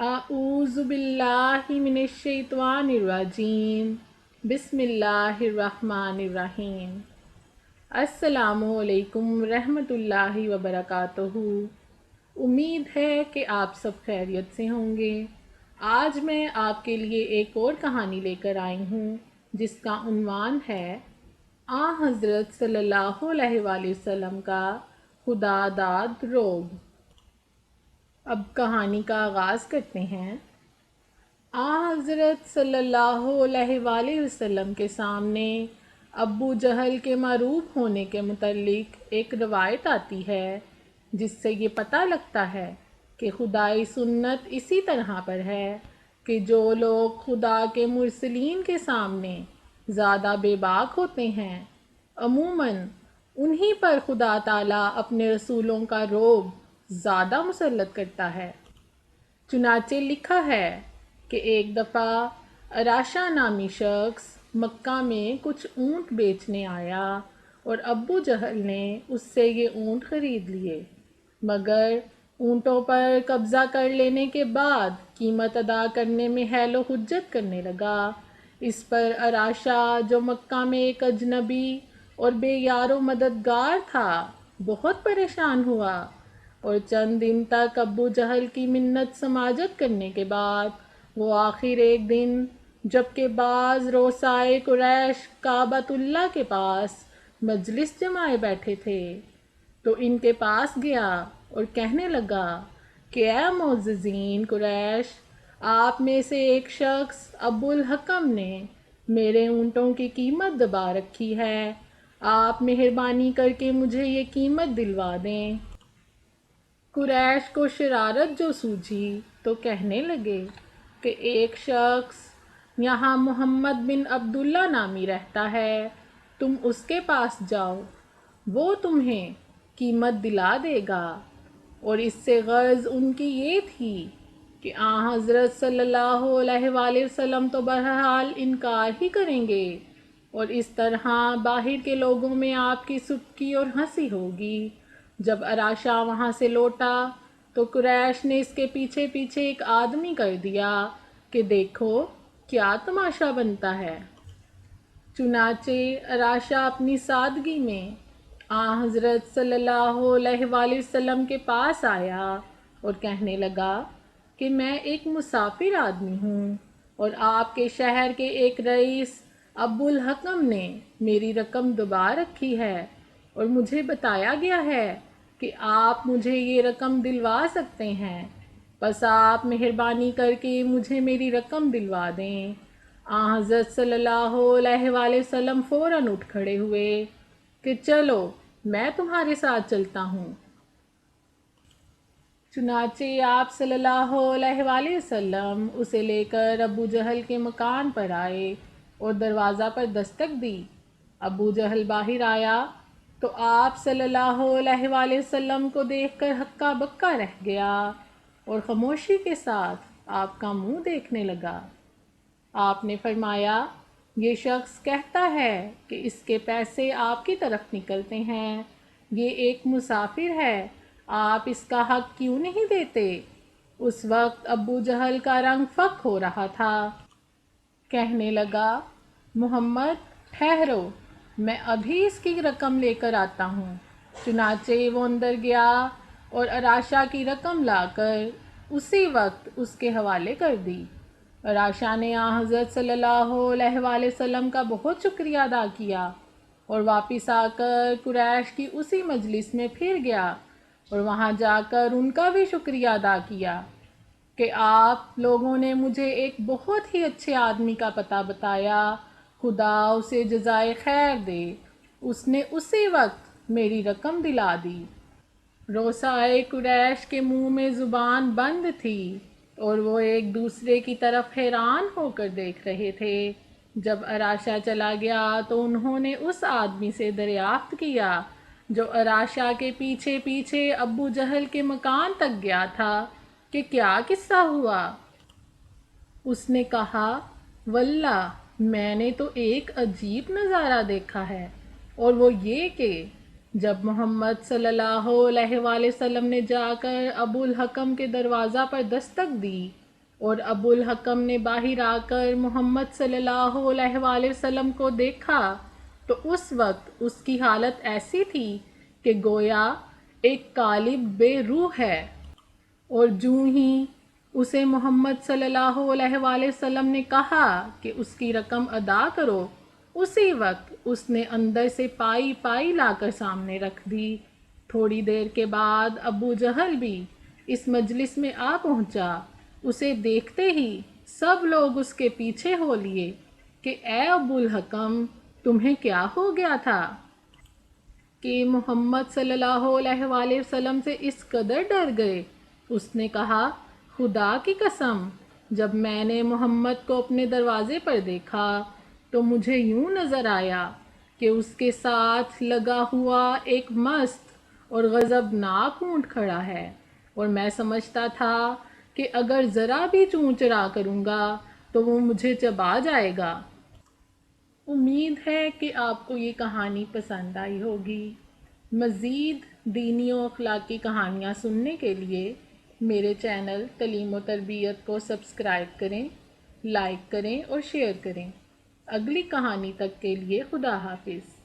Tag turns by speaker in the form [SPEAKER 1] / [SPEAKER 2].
[SPEAKER 1] اعوذ باللہ من الشیطان الرجیم بسم اللہ الرحمن الرحیم۔ السلام علیکم رحمۃ اللہ وبرکاتہ۔ امید ہے کہ آپ سب خیریت سے ہوں گے۔ آج میں آپ کے لیے ایک اور کہانی لے کر آئی ہوں جس کا عنوان ہے حضرت صلی اللہ علیہ وآلہ وسلم کا خدا داد روگ۔ اب کہانی کا آغاز کرتے ہیں۔ حضرت صلی اللہ علیہ وآلہ وسلم کے سامنے ابو جہل کے مغلوب ہونے کے متعلق ایک روایت آتی ہے جس سے یہ پتہ لگتا ہے کہ خدائی سنت اسی طرح پر ہے کہ جو لوگ خدا کے مرسلین کے سامنے زیادہ بے باک ہوتے ہیں عموماً انہی پر خدا تعالیٰ اپنے رسولوں کا روب زیادہ مسلط کرتا ہے۔ چنانچہ لکھا ہے کہ ایک دفعہ اراشا نامی شخص مکہ میں کچھ اونٹ بیچنے آیا اور ابو جہل نے اس سے یہ اونٹ خرید لیے، مگر اونٹوں پر قبضہ کر لینے کے بعد قیمت ادا کرنے میں حیل و حجت کرنے لگا۔ اس پر اراشا جو مکہ میں ایک اجنبی اور بے یار و مددگار تھا بہت پریشان ہوا اور چند دن تک ابو جہل کی منت سماجت کرنے کے بعد وہ آخر ایک دن جبکہ بعض رؤسائے قریش کعبۃ اللہ کے پاس مجلس جمائے بیٹھے تھے تو ان کے پاس گیا اور کہنے لگا کہ اے معززین قریش، آپ میں سے ایک شخص ابو الحکم نے میرے اونٹوں کی قیمت دبا رکھی ہے، آپ مہربانی کر کے مجھے یہ قیمت دلوا دیں۔ قریش کو شرارت جو سوجھی تو کہنے لگے کہ ایک شخص یہاں محمد بن عبداللہ نامی رہتا ہے، تم اس کے پاس جاؤ، وہ تمہیں قیمت دلا دے گا۔ اور اس سے غرض ان کی یہ تھی کہ حضرت صلی اللہ علیہ وآلہ وسلم تو بہرحال انکار ہی کریں گے اور اس طرح باہر کے لوگوں میں آپ کی سبکی اور ہنسی ہوگی۔ جب اراشا وہاں سے لوٹا تو قریش نے اس کے پیچھے پیچھے ایک آدمی کر دیا کہ دیکھو کیا تماشا بنتا ہے۔ چنانچہ اراشا اپنی سادگی میں حضرت صلی اللہ علیہ وآلہ وسلم کے پاس آیا اور کہنے لگا کہ میں ایک مسافر آدمی ہوں اور آپ کے شہر کے ایک رئیس ابو الحکم نے میری رقم دبا رکھی ہے اور مجھے بتایا گیا ہے کہ آپ مجھے یہ رقم دلوا سکتے ہیں، بس آپ مہربانی کر کے مجھے میری رقم دلوا دیں۔ حضرت صلی اللہ علیہ وآلہ وسلم فوراً اٹھ کھڑے ہوئے کہ چلو میں تمہارے ساتھ چلتا ہوں۔ چنانچہ آپ صلی اللہ علیہ وآلہ وسلم اسے لے کر ابو جہل کے مکان پر آئے اور دروازہ پر دستک دی۔ ابو جہل باہر آیا تو آپ صلی اللہ علیہ وآلہ وسلم کو دیکھ کر ہکا بکا رہ گیا اور خاموشی کے ساتھ آپ کا منہ دیکھنے لگا۔ آپ نے فرمایا، یہ شخص کہتا ہے کہ اس کے پیسے آپ کی طرف نکلتے ہیں، یہ ایک مسافر ہے، آپ اس کا حق کیوں نہیں دیتے؟ اس وقت ابو جہل کا رنگ فک ہو رہا تھا۔ کہنے لگا، محمد ٹھہرو، میں ابھی اس کی رقم لے کر آتا ہوں۔ چنانچہ وہ اندر گیا اور اراشا کی رقم لا کر اسی وقت اس کے حوالے کر دی۔ اراشا نے حضرت صلی اللہ علیہ وآلہ وسلم کا بہت شکریہ ادا کیا اور واپس آ کر قریش کی اسی مجلس میں پھر گیا اور وہاں جا کر ان کا بھی شکریہ ادا کیا کہ آپ لوگوں نے مجھے ایک بہت ہی اچھے آدمی کا پتہ بتایا، خدا اسے جزائے خیر دے، اس نے اسی وقت میری رقم دلا دی۔ رؤسائے قریش کے منہ میں زبان بند تھی اور وہ ایک دوسرے کی طرف حیران ہو کر دیکھ رہے تھے۔ جب اراشا چلا گیا تو انہوں نے اس آدمی سے دریافت کیا جو اراشا کے پیچھے پیچھے ابو جہل کے مکان تک گیا تھا کہ کیا قصہ ہوا۔ اس نے کہا، واللہ میں نے تو ایک عجیب نظارہ دیکھا ہے، اور وہ یہ کہ جب محمد صلی اللہ علیہ وآلہ وسلم نے جا کر ابو الحکم کے دروازہ پر دستک دی اور ابو الحکم نے باہر آ کر محمد صلی اللہ علیہ وآلہ وسلم کو دیکھا تو اس وقت اس کی حالت ایسی تھی کہ گویا ایک قالب بے روح ہے، اور جوں ہی اسے محمد صلی اللہ علیہ وآلہ وسلم نے کہا کہ اس کی رقم ادا کرو، اسی وقت اس نے اندر سے پائی پائی لا کر سامنے رکھ دی۔ تھوڑی دیر کے بعد ابو جہل بھی اس مجلس میں آ پہنچا۔ اسے دیکھتے ہی سب لوگ اس کے پیچھے ہو لیے کہ اے ابو الحکم، تمہیں کیا ہو گیا تھا کہ محمد صلی اللہ علیہ وآلہ وسلم سے اس قدر ڈر گئے؟ اس نے کہا، خدا کی قسم، جب میں نے محمد کو اپنے دروازے پر دیکھا تو مجھے یوں نظر آیا کہ اس کے ساتھ لگا ہوا ایک مست اور غضبناک اونٹ کھڑا ہے، اور میں سمجھتا تھا کہ اگر ذرا بھی چوں چرا کروں گا تو وہ مجھے چبا جائے گا۔ امید ہے کہ آپ کو یہ کہانی پسند آئی ہوگی۔ مزید دینی و اخلاقی کہانیاں سننے کے لیے میرے چینل تعلیم و تربیت کو سبسکرائب کریں، لائک کریں اور شیئر کریں۔ اگلی کہانی تک کے لیے خدا حافظ۔